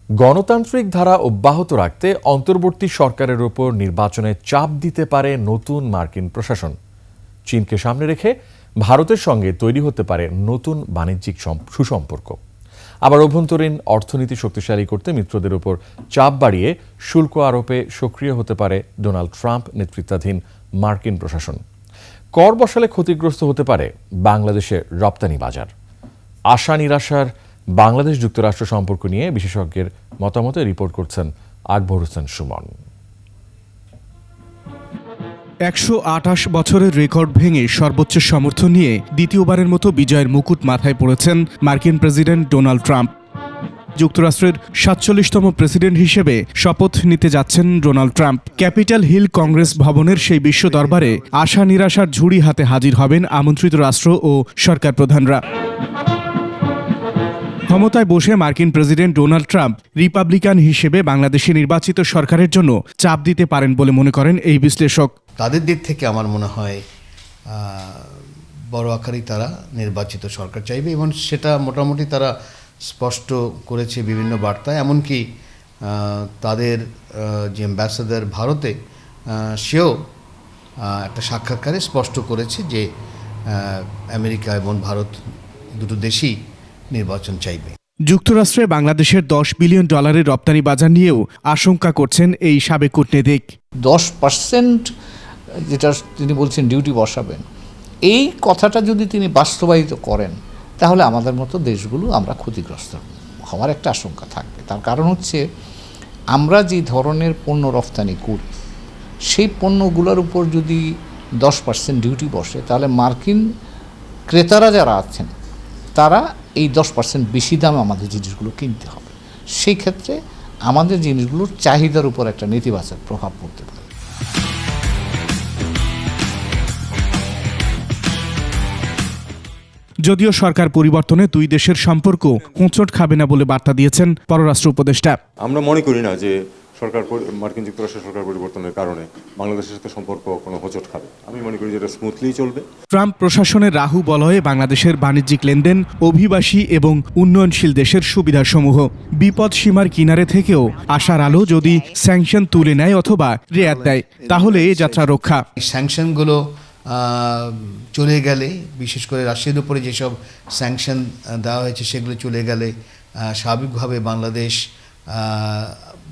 গণতান্ত্রিক ধারা অব্যাহত রাখতে অন্তর্বর্তী সরকারের উপর নির্বাচনে চাপ দিতে পারে নতুন মার্কিন প্রশাসন। চীনকে সামনে রেখে ভারতের সঙ্গে তৈরি হতে পারে নতুন বাণিজ্যিক সুসম্পর্ক। আবার অভ্যন্তরীণ অর্থনীতি শক্তিশালী করতে মিত্রদের উপর চাপ বাড়িয়ে শুল্ক আরোপে সক্রিয় হতে পারে ডোনাল্ড ট্রাম্প নেতৃত্বাধীন মার্কিন প্রশাসন। কর বসালে ক্ষতিগ্রস্ত হতে পারে বাংলাদেশের রপ্তানি বাজার। আশা নিরাশার বাংলাদেশ যুক্তরাষ্ট্র সম্পর্ক নিয়ে বিশেষজ্ঞের মতামতে রিপোর্ট করছেন আকবর হোসেন সুমন। ১২৮ বছরের রেকর্ড ভেঙে সর্বোচ্চ সমর্থন নিয়ে দ্বিতীয়বারের মতো বিজয়ের মুকুট মাথায় পড়েছেন মার্কিন প্রেসিডেন্ট ডোনাল্ড ট্রাম্প। যুক্তরাষ্ট্রের ৪৭তম প্রেসিডেন্ট হিসেবে শপথ নিতে যাচ্ছেন Donald Trump. Capitol Hill Congress ভবনের সেই বিশ্ব দরবারে আশা নিরাশার ঝুড়ি হাতে হাজির হবেন আমন্ত্রিত রাষ্ট্র ও সরকার প্রধানরা। ক্ষমতায় বসে মার্কিন প্রেসিডেন্ট ডোনাল্ড ট্রাম্প রিপাবলিকান হিসেবে বাংলাদেশে নির্বাচিত সরকারের জন্য চাপ দিতে পারেন বলে মনে করেন এই বিশ্লেষক। তাদের দিক থেকে আমার মনে হয় বড় আকারেই তারা নির্বাচিত সরকার চাইবে এবং সেটা মোটামুটি তারা স্পষ্ট করেছে বিভিন্ন বার্তায়। এমনকি তাদের যে অ্যাম্বাসেডর ভারতে সেও একটা সাক্ষাৎকারে স্পষ্ট করেছে যে আমেরিকা এবং ভারত দুটো দেশই নির্বাচন চাইবে। যুক্তরাষ্ট্রে বাংলাদেশের $10 বিলিয়ন রপ্তানি বাজার নিয়েও আশঙ্কা করছেন এই সাবেক কূটনীতিক। 10% যেটা তিনি বলছেন ডিউটি বসাবেন, এই কথাটা যদি তিনি বাস্তবায়িত করেন তাহলে আমাদের মতো দেশগুলো আমরা ক্ষতিগ্রস্ত হওয়ার একটা আশঙ্কা থাকবে। তার কারণ হচ্ছে আমরা যে ধরনের পণ্য রপ্তানি করি সেই পণ্যগুলোর উপর যদি 10% ডিউটি বসে তাহলে মার্কিন ক্রেতারা যারা আছেন তারা এই 10% বেশি দামে আমাদের জিনিসগুলো কিনতে হবে। সেই ক্ষেত্রে আমাদের জিনিসগুলোর চাহিদার উপর একটা নেতিবাচক প্রভাব পড়তে পারে। যদিও সরকার পরিবর্তনে দুই দেশের সম্পর্ক হোঁচট খাবে না বলে বার্তা দিয়েছেন পররাষ্ট্র উপদেষ্টা। আমরা মনে করি না যে মার্কিন যুক্তরাষ্ট্রের সরকার পরিবর্তনের কারণে বাংলাদেশের সাথে সম্পর্ক কোনো হোঁচট খাবে। আমি মনে করি যে এটা স্মুথলি চলবে। ট্রাম্প প্রশাসনের রাহু বলয়ে বাংলাদেশের বাণিজ্যিক লেনদেন, অভিবাসী এবং উন্নয়নশীল দেশের সুবিধাসমূহ বিপদ সীমার কিনারে থেকেও আশার আলো যদি স্যাংশন তুলে নেয় অথবা রেয়াত দেয় তাহলে এ যাত্রা রক্ষা। স্যাংশনগুলো চলে গেলে, বিশেষ করে রাশিয়ার উপরে যেসব স্যাংশন দেওয়া হয়েছে সেগুলো চলে গেলে স্বাভাবিকভাবে বাংলাদেশ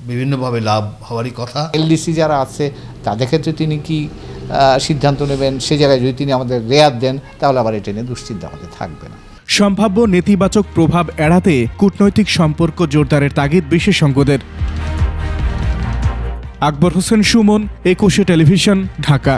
বিভিন্নভাবে লাভ হওয়ারই কথা। এলডিসি যারা আছে তাদের ক্ষেত্রে তিনি কি সিদ্ধান্ত নেবেন, সে জায়গায় যদি তিনি আমাদের রেয়াত দেন তাহলে আবার এটা নিয়ে দুশ্চিন্তা আমাদের থাকবে না। সম্ভাব্য নেতিবাচক প্রভাব এড়াতে কূটনৈতিক সম্পর্ক জোরদারের তাগিদ বিশেষজ্ঞদের। আকবর হোসেন সুমন, 21 টেলিভিশন, ঢাকা।